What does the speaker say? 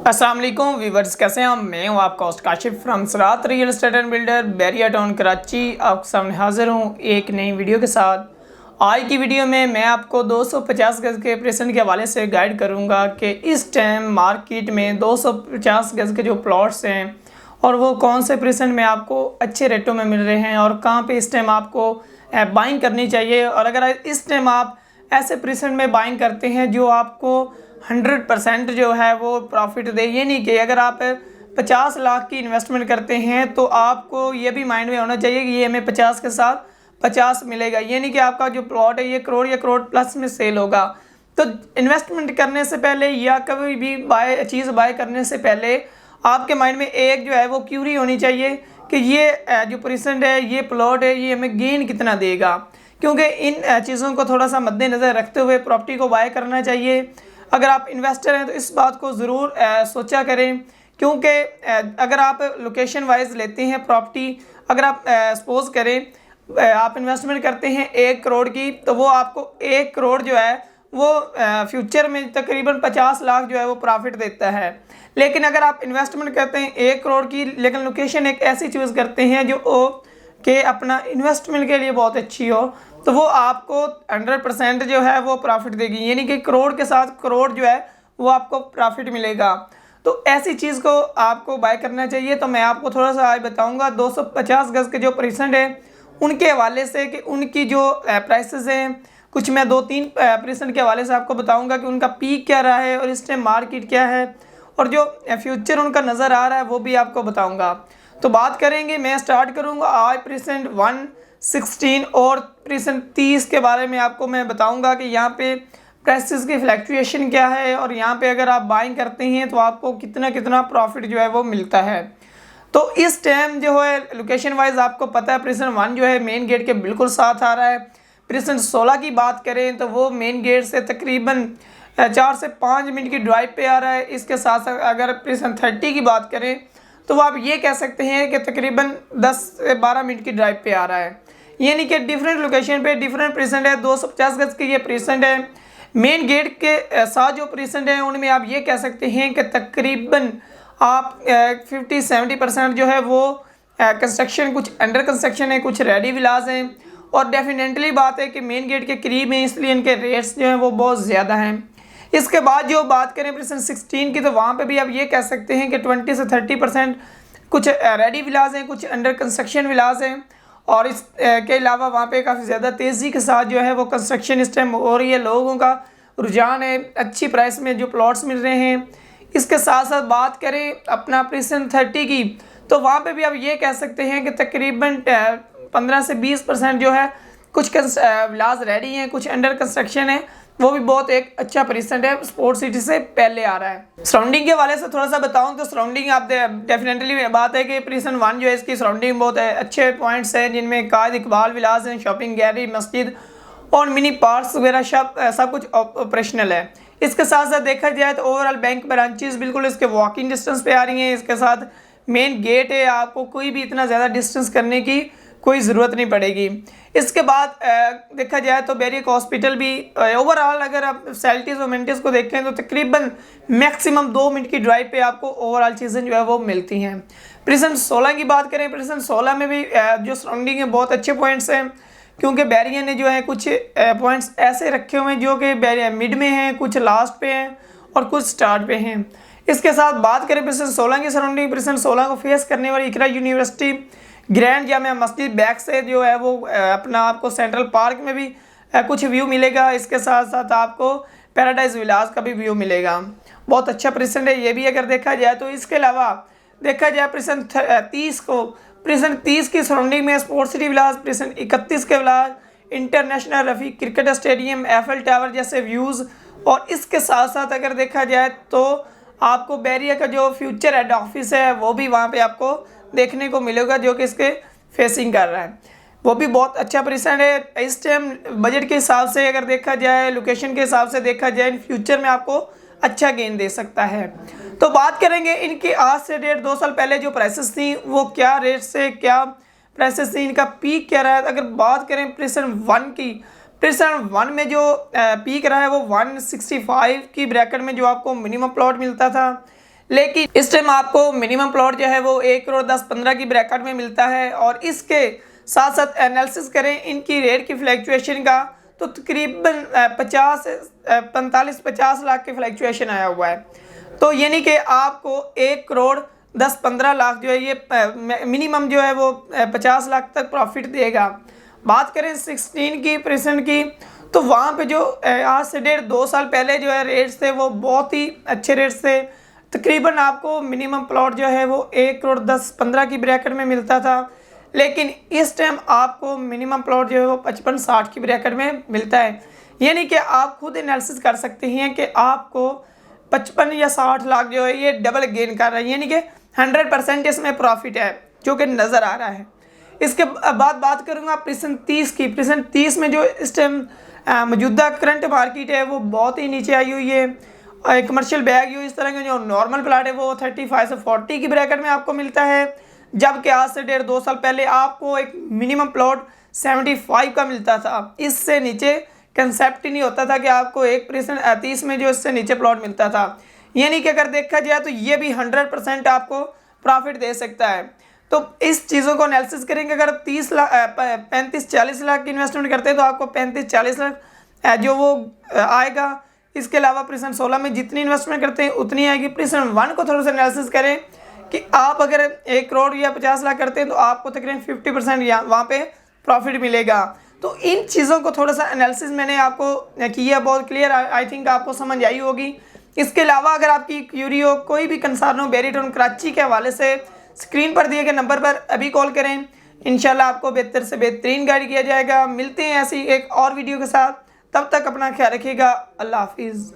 अस्सलाम वालेकुम व्यूवर्स, कैसे हैं आप। मैं हूं आपका होस्ट काशिफ फ्रॉम सरात real estate and builder Bahria town Karachi. आपके सामने हाजिर हूं एक नई वीडियो के साथ। आज की वीडियो में मैं आपको 250 गज़ के प्रेजेंट के हवाले से गाइड करूंगा कि इस टाइम मार्केट में 250 गज़ के जो प्लॉट्स हैं और वो कौन से प्रेजेंट में आपको अच्छे रेटों में मिल रहे हैं और कहाँ पे इस टाइम आपको बाइंग करनी चाहिए। और अगर इस टाइम आप ऐसे प्रेजेंट में बाइंग करते हैं जो आपको 100% जो है वो प्रॉफिट दे, ये नहीं कि अगर आप 50 लाख की इन्वेस्टमेंट करते हैं तो आपको ये भी माइंड में होना चाहिए कि ये हमें 50 के साथ 50 मिलेगा। ये नहीं कि आपका जो प्लॉट है ये करोड़ या करोड़ प्लस में सेल होगा। तो इन्वेस्टमेंट करने से पहले या कभी भी चीज़ बाय करने से पहले आपके माइंड में एक जो है वो क्यूरी होनी चाहिए कि ये जो परसेंट है, ये प्लॉट है, ये हमें गेन कितना देगा। क्योंकि इन चीज़ों को थोड़ा सा मद्देनज़र रखते हुए प्रॉपर्टी को बाय करना चाहिए। अगर आप इन्वेस्टर हैं तो इस बात को ज़रूर सोचा करें, क्योंकि अगर आप लोकेशन वाइज लेते हैं प्रॉपर्टी, अगर आप सपोज़ करें आप इन्वेस्टमेंट करते हैं 1 करोड़ की, तो वो आपको 1 करोड़ जो है वो फ्यूचर में तकरीबन 50 लाख जो है वो प्रॉफिट देता है। लेकिन अगर आप इन्वेस्टमेंट करते हैं 1 करोड़ की, लेकिन लोकेशन एक ऐसी चूज़ करते हैं जो कि अपना इन्वेस्टमेंट के लिए बहुत अच्छी हो, तो वो आपको 100% जो है वो प्रॉफिट देगी। यानी कि करोड़ के साथ करोड़ जो है वो आपको प्रॉफिट मिलेगा। तो ऐसी चीज़ को आपको बाय करना चाहिए। तो मैं आपको थोड़ा सा आज बताऊंगा 250 गज़ के जो परसेंट है उनके हवाले से कि उनकी जो प्राइसेस हैं, कुछ मैं 2-3 परसेंट के हवाले से आपको बताऊंगा कि उनका पीक क्या रहा है और इस टाइम मार्केट क्या है, और जो फ्यूचर उनका नज़र आ रहा है वो भी आपको बताऊँगा। तो बात करेंगे, मैं स्टार्ट करूँगा आज परसेंट 116 और परसेंट 30 के बारे में आपको मैं बताऊंगा कि यहाँ पे प्राइसेस की फ्लैक्चुएशन क्या है और यहाँ पे अगर आप बाइंग करते हैं तो आपको कितना कितना प्रॉफिट जो है वो मिलता है। तो इस टाइम जो है लोकेशन वाइज आपको पता है परसेंट 1 जो है मेन गेट के बिल्कुल साथ आ रहा है। परसेंट 16 की बात करें तो वो मेन गेट से तकरीबन 4 से 5 मिनट की ड्राइव पे आ रहा है। इसके साथ साथ अगर परसेंट 30 की बात करें तो वो आप ये कह सकते हैं कि तकरीबन 10 से 12 मिनट की ड्राइव पे आ रहा है। यानी कि डिफरेंट लोकेशन पे डिफरेंट परसेंट है। 250 गज़ के ये परसेंट है। मेन गेट के साथ जो परसेंट है उनमें आप ये कह सकते हैं कि तकरीबन आप 50-70% जो है वो कंस्ट्रक्शन, कुछ अंडर कंस्ट्रक्शन है, कुछ रेडी विलास हैं। और डेफिनेटली बात है कि मेन गेट के करीब है, इसलिए इनके रेट्स जो हैं वो बहुत ज़्यादा हैं। इसके बाद जो बात करें परसेंट 16 की, तो वहाँ पे भी आप ये कह सकते हैं कि 20 से 30% कुछ रेडी विलास हैं, कुछ अंडर कंस्ट्रक्शन विलास हैं। और इस के अलावा वहाँ पे काफ़ी ज़्यादा तेज़ी के साथ जो है वो कंस्ट्रक्शन इस टाइम हो रही है। लोगों का रुझान है, अच्छी प्राइस में जो प्लॉट्स मिल रहे हैं। इसके साथ साथ बात करें अपना परसेंट 30 की, तो वहाँ पे भी आप ये कह सकते हैं कि तकरीबन 15 से 20% जो है कुछ विलास रेडी हैं, कुछ अंडर कंस्ट्रक्शन है। वो भी बहुत एक अच्छा परसेंट है, स्पोर्ट सिटी से पहले आ रहा है। सराउंडिंग के वाले से थोड़ा सा बताऊं तो सराउंडिंग आप डेफिनेटली बात है कि परसेंट 1 जो है इसकी सराउंडिंग बहुत अच्छे पॉइंट्स हैं, जिनमें कायद इकबाल विलास हैं, शॉपिंग गैलरी, मस्जिद और मिनी पार्क्स वगैरह सब कुछ ऑपरेशनल है। इसके साथ साथ देखा जाए तो ओवरऑल बैंक ब्रांचेस बिल्कुल इसके वॉकिंग डिस्टेंस पे आ रही हैं। इसके साथ मेन गेट है, आपको कोई भी इतना ज़्यादा डिस्टेंस करने की कोई ज़रूरत नहीं पड़ेगी। इसके बाद देखा जाए तो बैरिया हॉस्पिटल भी ओवरऑल अगर आप फैसिलिटीज़ और मेंटेनेंस को देखें तो तकरीबन मैक्सिमम 2 मिनट की ड्राइव पे आपको ओवरऑल चीज़ें जो है वो मिलती हैं। परसेंट 16 की बात करें, परसेंट 16 में भी जो सराउंडिंग है बहुत अच्छे पॉइंट्स हैं, क्योंकि बैरिया ने जो है कुछ पॉइंट्स ऐसे रखे हुए हैं जो कि बैरिया मिड में हैं, कुछ लास्ट पे हैं और कुछ स्टार्ट पे हैं। इसके साथ बात करें परसेंट 16 की सराउंडिंग, परसेंट 16 को फेस करने वाली इकरा university, grand Jamia Masjid back से जो है वो अपना आपको सेंट्रल पार्क में भी कुछ व्यू मिलेगा। इसके साथ साथ आपको पैराडाइज विलास का भी व्यू मिलेगा। बहुत अच्छा परसेंट है ये भी अगर देखा जाए तो। इसके अलावा देखा जाए परसेंट 30 को, परसेंट 30 की सराउंडिंग में स्पोर्ट्स सिटी विलास, परसेंट 31 के villas, international Rafiq cricket stadium, F L tower जैसे व्यूज़। और इसके साथ साथ अगर देखा जाए तो आपको बैरिया का जो फ्यूचर हेड ऑफिस है वो भी वहाँ पे आपको देखने को मिलेगा, जो कि इसके फेसिंग कर रहा है। वो भी बहुत अच्छा परसेंट है। इस टाइम बजट के हिसाब से अगर देखा जाए, लोकेशन के हिसाब से देखा जाए, इन फ्यूचर में आपको अच्छा गेन दे सकता है। तो बात करेंगे इनकी आज से 1.5-2 साल पहले जो प्राइसेस थी वो क्या रेट से क्या प्राइसेस थी, इनका पीक क्या रहा है। अगर बात करें परसेंट 1 की, परसेंट 1 में जो पीक रहा है वो 165 की ब्रैकेट में जो आपको मिनिमम प्लॉट मिलता था। लेकिन इस टाइम आपको मिनिमम प्लॉट जो है वो 1,10,15 की ब्रैकेट में मिलता है। और इसके साथ साथ एनालिसिस करें इनकी रेट की फ्लैक्चुएशन का, तो तकरीबन 45-50 लाख की फ्लैक्चुएशन आया हुआ है। तो यानी कि आपको 1,10,15 लाख जो है ये मिनिमम जो है वो 50 लाख तक प्रॉफिट देगा। बात करें 16% की, तो वहाँ पे जो आज से 1.5-2 साल पहले जो है रेट्स थे वो बहुत ही अच्छे रेट्स थे। तकरीबन आपको मिनिमम प्लॉट जो है वो 1,10,15 की ब्रैकेट में मिलता था, लेकिन इस टाइम आपको मिनिमम प्लॉट जो है वो 55-60 की ब्रैकेट में मिलता है। यानी कि आप खुद एनालिसिस कर सकते हैं कि आपको 55 या 60 लाख जो है ये डबल गेन कर रहा है, यानी कि 100% इसमें प्रॉफिट है जो कि नज़र आ रहा है। इसके बाद बात करूँगा प्रिजन 30 की। प्रिजन 30 में जो इस टाइम मौजूदा करंट मार्केट है वो बहुत ही नीचे आई हुई है। कमर्शियल बैग जो इस तरह के जो नॉर्मल प्लाट है वो 35 से 40 की ब्रैकेट में आपको मिलता है, जबकि आज से 1.5-2 साल पहले आपको एक मिनिमम प्लॉट 75 का मिलता था। इससे नीचे कंसेप्ट ही नहीं होता था कि आपको एक प्रिजन 30 में जो इससे नीचे प्लॉट मिलता था। यानी कि अगर देखा जाए तो ये भी 100% आपको प्रॉफिट दे सकता है। तो इस चीज़ों को एनालिसिस करेंगे। अगर 35-40 लाख की इन्वेस्टमेंट करते हैं तो आपको 35-40 लाख जो वो आएगा। इसके अलावा प्रिजन 16 में जितनी इन्वेस्टमेंट करते हैं उतनी आएगी। प्रिजन 1 को थोड़ा सा एनालिसिस करें कि आप अगर 1 करोड़ या 50 लाख करते हैं तो आपको तकरीबन 50% या वहाँ पे प्रॉफिट मिलेगा। तो इन चीज़ों को थोड़ा सा एनालिसिस मैंने आपको किया, बहुत क्लियर आई थिंक आपको समझ आई होगी। इसके अलावा अगर आपकी क्यूरी हो, कोई भी कंसर्न हो बेरीटोन कराची के हवाले से, स्क्रीन पर दिए गए नंबर पर अभी कॉल करें। इंशाल्लाह आपको बेहतर से बेहतरीन गाइड किया जाएगा। मिलते हैं ऐसी एक और वीडियो के साथ, तब तक अपना ख्याल रखिएगा। अल्लाह हाफिज़।